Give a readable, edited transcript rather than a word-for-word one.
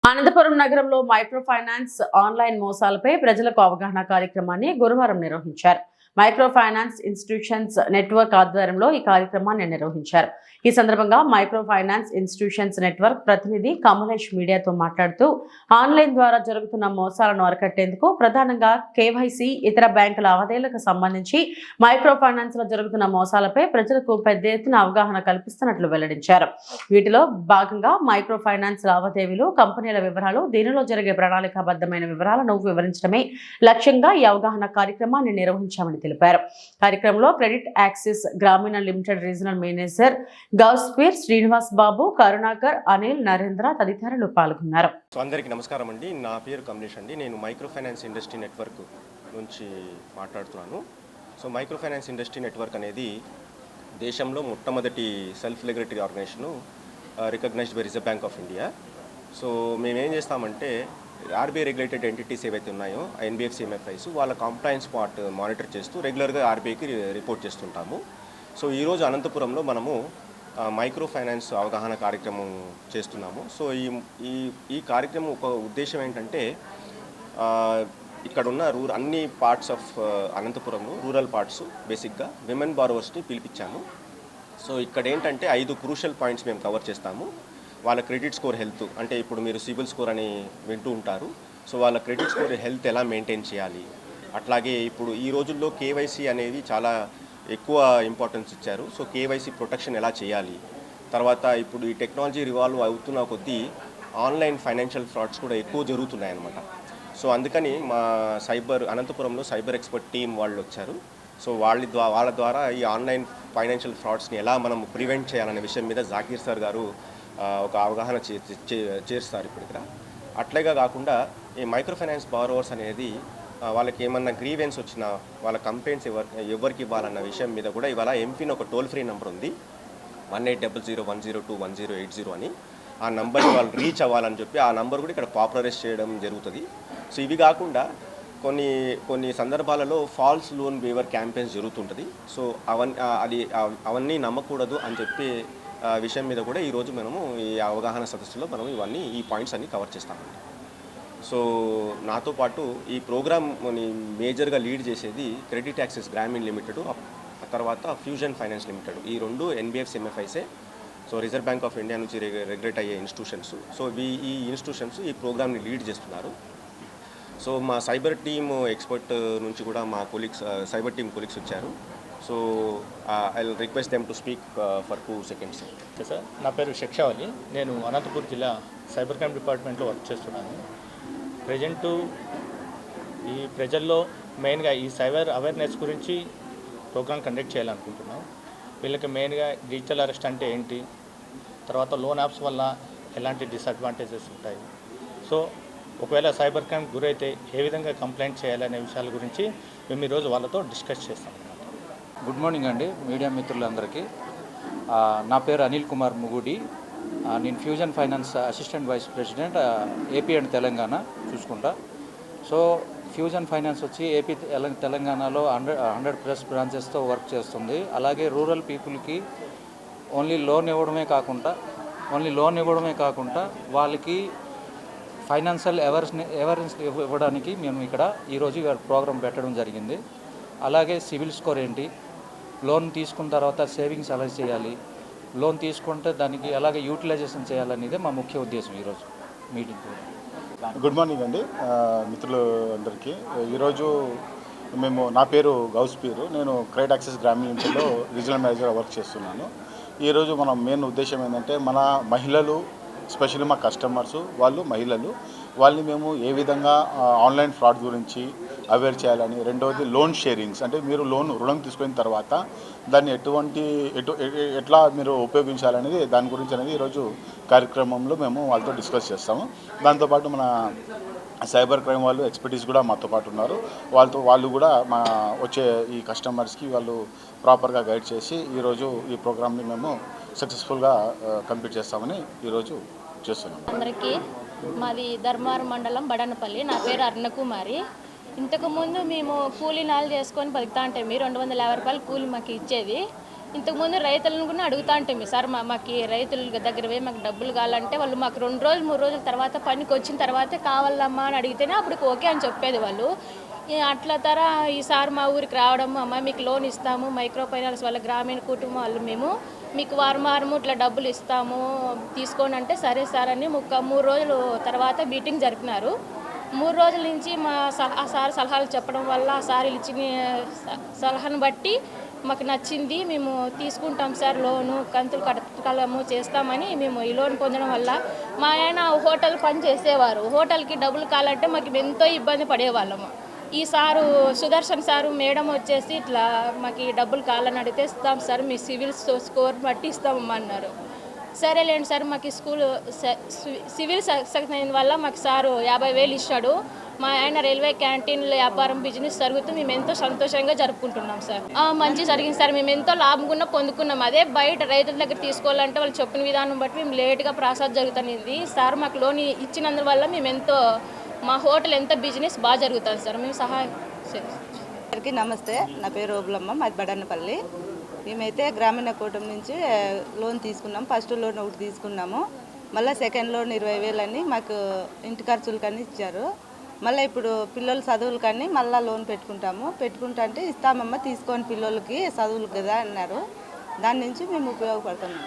అనంతపురం నగరంలో micro finance online మోసాలపై ప్రజలకు అవగాహన కార్యక్రమాన్ని గురువారం నిర్వహించారు. మైక్రో ఫైనాన్స్ ఇన్స్టిట్యూషన్స్ నెట్వర్క్ ఆధ్వర్యంలో ఈ కార్యక్రమాన్ని నిర్వహించారు. ఈ సందర్భంగా మైక్రో ఫైనాన్స్ ఇన్స్టిట్యూషన్స్ నెట్వర్క్ ప్రతినిధి కమలేష్ మీడియాతో మాట్లాడుతూ ఆన్లైన్ ద్వారా జరుగుతున్న మోసాలను అరికట్టేందుకు ప్రధానంగా కేవైసీ, ఇతర బ్యాంకు లావాదేవీలకు సంబంధించి మైక్రో ఫైనాన్స్ లో జరుగుతున్న మోసాలపై ప్రజలకు పెద్ద ఎత్తున అవగాహన కల్పిస్తున్నట్లు వెల్లడించారు. వీటిలో భాగంగా మైక్రో ఫైనాన్స్ లావాదేవీలు, కంపెనీల వివరాలు, దీనిలో జరిగే ప్రణాళికాబద్ధమైన వివరాలను వివరించడమే లక్ష్యంగా ఈ అవగాహన కార్యక్రమాన్ని నిర్వహించామని తెలిపారు. కార్యక్రమంలో credit access Grameen limited regional manager Gouspeer, Srinivas Babu, Karunakar, Anil, Narendra తదితరులు పాల్గొన్నారు. అందరికీ నమస్కారం అండి. నా పేరు కమలేష్ అండి. నేను మైక్రో ఫైనాన్స్ ఇండస్ట్రీ నెట్వర్క్ నుంచి మాట్లాడుతున్నాను. So micro finance industry network అనేది దేశంలో మొట్టమొదటి self regulatory organisation, recognised by Reserve Bank of India. So మేమేం చేస్తామంటే ఆర్బీఐ రెగ్యులేటెడ్ ఎంటిటీస్ ఏవైతే ఉన్నాయో ఎన్బిఎఫ్సి, ఎంఎఫ్ఐస్ వాళ్ళ కంప్లైన్స్ పార్ట్ మానిటర్ చేస్తూ రెగ్యులర్గా ఆర్బీఐకి రిపోర్ట్ చేస్తుంటాము. సో ఈరోజు అనంతపురంలో మనము మైక్రో ఫైనాన్స్ అవగాహన కార్యక్రమం చేస్తున్నాము. సో ఈ కార్యక్రమం ఒక ఉద్దేశం ఏంటంటే ఇక్కడ ఉన్న అన్ని parts of Anantapuram rural parts బేసిక్గా విమెన్ బారోవర్స్ని పిలిపించాము. సో ఇక్కడ ఏంటంటే 5 క్రూషియల్ పాయింట్స్ మేము కవర్ చేస్తాము. వాళ్ళ క్రెడిట్ స్కోర్, హెల్త్, అంటే ఇప్పుడు మీరు సిబిల్ స్కోర్ అని వింటూ ఉంటారు. సో వాళ్ళ క్రెడిట్ స్కోర్, హెల్త్ ఎలా మెయింటైన్ చేయాలి, అట్లాగే ఇప్పుడు ఈ రోజుల్లో కేవైసీ అనేది చాలా ఎక్కువ ఇంపార్టెన్స్ ఇచ్చారు. సో కేవైసీ ప్రొటెక్షన్ ఎలా చేయాలి, తర్వాత ఇప్పుడు ఈ టెక్నాలజీ రివాల్వ్ అవుతున్న కొద్దీ ఆన్లైన్ ఫైనాన్షియల్ ఫ్రాడ్స్ కూడా ఎక్కువ జరుగుతున్నాయన్నమాట. సో అందుకని మా అనంతపురంలో సైబర్ ఎక్స్పర్ట్ టీం వాళ్ళు వచ్చారు. సో వాళ్ళ ద్వారా ఈ ఆన్లైన్ ఫైనాన్షియల్ ఫ్రాడ్స్ని ఎలా మనం ప్రివెంట్ చేయాలనే విషయం మీద జాకీర్ సార్ గారు ఒక అవగాహన చేస్తారు ఇప్పుడు ఇక్కడ. అట్లాగే కాకుండా ఈ మైక్రో ఫైనాన్స్ బారోవర్స్ అనేది వాళ్ళకి ఏమన్నా గ్రీవెన్స్ వచ్చినా వాళ్ళ కంప్లైంట్స్ ఎవరికి ఇవ్వాలన్న విషయం మీద కూడా ఇవాళ ఎంపిన్ ఒక టోల్ ఫ్రీ నెంబర్ ఉంది, 180010021080 అని. ఆ నెంబర్ని వాళ్ళు రీచ్ అవ్వాలని చెప్పి ఆ నెంబర్ కూడా ఇక్కడ పాపులరైజ్ చేయడం జరుగుతుంది. సో ఇవి కాకుండా కొన్ని సందర్భాలలో ఫాల్స్ లోన్ వేవర్ క్యాంపెయిన్స్ జరుగుతుంటుంది. సో అవన్నీ నమ్మకూడదు అని చెప్పి విషయం మీద కూడా ఈరోజు మనము ఈ అవగాహన సదస్సులో మనం ఈ పాయింట్స్ అన్నీ కవర్ చేస్తామండి. సో నాతో పాటు ఈ ప్రోగ్రామ్ని మేజర్గా లీడ్ చేసేది క్రెడిట్ యాక్సిస్ గ్రామీణ లిమిటెడ్, తర్వాత ఫ్యూజన్ ఫైనాన్స్ లిమిటెడ్. ఈ రెండు ఎన్బిఎఫ్సి, ఎంఎఫ్ఐసే. So Reserve Bank of India నుంచి రెగ్యులేట్ అయ్యే ఇన్స్టిట్యూషన్స్. సో ఈ ఇన్స్టిట్యూషన్స్ ఈ ప్రోగ్రామ్ని లీడ్ చేస్తున్నారు. సో మా సైబర్ టీమ్ ఎక్స్పర్ట్ నుంచి కూడా మా సైబర్ టీమ్ కొలీగ్స్ వచ్చారు. So I will request them to speak for 2 seconds. Sir, నా పేరు శిక్షావళి. నేను అనంతపురం జిల్లా సైబర్ క్రైమ్ డిపార్ట్మెంట్లో వర్క్ చేస్తున్నాను. ప్రజెంటు ఈ ప్రజల్లో మెయిన్గా ఈ సైబర్ అవేర్నెస్ గురించి ప్రోగ్రామ్ కండక్ట్ చేయాలనుకుంటున్నాం. వీళ్ళకి మెయిన్గా డిజిటల్ అరెస్ట్ అంటే ఏంటి, తర్వాత లోన్ యాప్స్ వల్ల ఎలాంటి డిసడ్వాంటేజెస్ ఉంటాయి, సో ఒకవేళ సైబర్ క్రైమ్ గురైతే ఏ విధంగా కంప్లైంట్ చేయాలనే విషయాల గురించి మేము ఈరోజు వాళ్ళతో డిస్కస్ చేస్తాం. గుడ్ మార్నింగ్ అండి మీడియా మిత్రులందరికీ. నా పేరు అనిల్ కుమార్ ముగుడి. నేను Fusion Finance assistant vice president AP and Telangana చూసుకుంటా. సో ఫ్యూజన్ ఫైనాన్స్ వచ్చి ఏపీ తెలంగాణలో 100+ బ్రాంచెస్తో వర్క్ చేస్తుంది. అలాగే రూరల్ పీపుల్కి ఓన్లీ లోన్ ఇవ్వడమే కాకుండా వాళ్ళకి ఫైనాన్షియల్ అవేర్నెస్ ఇవ్వడానికి మేము ఇక్కడ ఈరోజు ప్రోగ్రాం పెట్టడం జరిగింది. అలాగే సిబిల్ స్కోర్ ఏంటి, లోన్ తీసుకున్న తర్వాత సేవింగ్స్ ఎలా చేయాలి, లోన్ తీసుకుంటే దానికి ఎలాగ యూటిలైజేషన్ చేయాలనేది మా ముఖ్య ఉద్దేశం ఈరోజు మీటింగ్. గుడ్ మార్నింగ్ అండి మిత్రులు అందరికీ. ఈరోజు నా పేరు గౌస్పీర్. నేను క్రెడిట్ యాక్సిస్ గ్రామీణ లిమిటెడ్లో రీజనల్ మేనేజర్ వర్క్ చేస్తున్నాను. ఈరోజు మన మెయిన్ ఉద్దేశం ఏంటంటే మన మహిళలు, ఎస్పెషల్లీ మా కస్టమర్స్ వాళ్ళని మేము ఏ విధంగా ఆన్లైన్ ఫ్రాడ్ గురించి అవేర్ చేయాలని, రెండవది లోన్ షేరింగ్స్, అంటే మీరు రుణం తీసుకున్న తర్వాత దాన్ని ఎట్లా మీరు ఉపయోగించాలనేది దాని గురించి అనేది ఈరోజు కార్యక్రమంలో మేము వాళ్ళతో డిస్కస్ చేస్తాము. దాంతోపాటు మన సైబర్ క్రైమ్ వాళ్ళు ఎక్స్పర్టీస్ కూడా మాతో పాటు ఉన్నారు. వాళ్ళు కూడా మా వచ్చే ఈ కస్టమర్స్కి వాళ్ళు ప్రాపర్గా గైడ్ చేసి ఈరోజు ఈ ప్రోగ్రామ్ని మేము సక్సెస్ఫుల్గా కంప్లీట్ చేస్తామని ఈరోజు చేస్తున్నాం. అందరికీ మాది ధర్మారం మండలం బడనపల్లి. నా పేరు అరుణకుమారి. ఇంతకుముందు మేము కూలీ నాలు చేసుకొని బతుకుతా అంటే 250 రూపాయలు కూలీ మాకు ఇచ్చేది. ఇంతకుముందు రైతులను కూడా అడుగుతా ఉంటాం సార్ మాకు రైతుల దగ్గర పోయి మాకు డబ్బులు కావాలంటే వాళ్ళు మాకు 2 రోజులు 3 రోజుల తర్వాత పనికి వచ్చిన తర్వాతే కావాలమ్మా అని అడిగితేనే అప్పుడు ఓకే అని చెప్పేది వాళ్ళు. అట్లా ఈసారి మా ఊరికి రావడం, అమ్మ మీకు లోన్ ఇస్తాము, మైక్రో ఫైనాన్స్ వాళ్ళ గ్రామీణ కుటుంబం వాళ్ళు మేము మీకు వారము ఇట్లా డబ్బులు ఇస్తాము తీసుకోండి అంటే సరే సార్ అని 3 రోజుల తర్వాత మీటింగ్ జరిపినారు. 3 రోజుల నుంచి ఆ సార్ సలహాలు చెప్పడం వల్ల ఆ సార్ ఇచ్చిన సలహాను బట్టి మాకు నచ్చింది, మేము తీసుకుంటాం సార్ లోను, కంతులు కట్టగలము చేస్తామని మేము ఈ లోన్ పొందడం వల్ల మా ఆయన హోటల్ పని చేసేవారు. హోటల్కి డబ్బులు కావాలంటే మాకు ఎంతో ఇబ్బంది పడేవాళ్ళము. ఈ సారు సుదర్శన్ సారు మేడం వచ్చేసి ఇట్లా మాకు ఈ డబ్బులు కావాలని అడిగితే ఇస్తాం సార్ మీ సివిల్ స్కోర్ బట్టి ఇస్తామమ్మా అన్నారు. సరేలేండి సార్ మాకు స్కూల్ సివిల్ సక్సెస్ అయిన వల్ల మాకు సారు 50,000 ఇచ్చాడు. మా ఆయన రైల్వే క్యాంటీన్లో వ్యాపారం బిజినెస్ జరుగుతూ మేము ఎంతో సంతోషంగా జరుపుకుంటున్నాం సార్. మంచి జరిగింది సార్, మేము ఎంతో లాభం కూడా పొందుకున్నాం. అదే బయట రైతుల దగ్గర తీసుకోవాలంటే వాళ్ళు చెప్పిన విధానం బట్టి మేము లేట్గా ప్రాసెస్ జరుగుతుంది. సార్ మాకు లోన్ ఇచ్చినందువల్ల మేము ఎంతో మా హోటల్ ఎంత బిజినెస్ బాగా జరుగుతుంది సార్, మేము సహాయం అందరికీ నమస్తే. నా పేరు ఓబులమ్మ, మాది బడన్నపల్లి. మేమైతే గ్రామీణ కూటమి నుంచి లోన్ తీసుకున్నాం. ఫస్ట్ లోన్ ఒకటి తీసుకున్నాము, మళ్ళీ సెకండ్ లోన్ 20,000 అని మాకు ఇంటి ఖర్చులకని ఇచ్చారు. మళ్ళీ ఇప్పుడు పిల్లల చదువులకని మళ్ళీ లోన్ పెట్టుకుంటా అంటే ఇస్తామమ్మ తీసుకొని పిల్లలకి చదువులు కదా అన్నారు. దాని నుంచి మేము ఉపయోగపడుతున్నాం.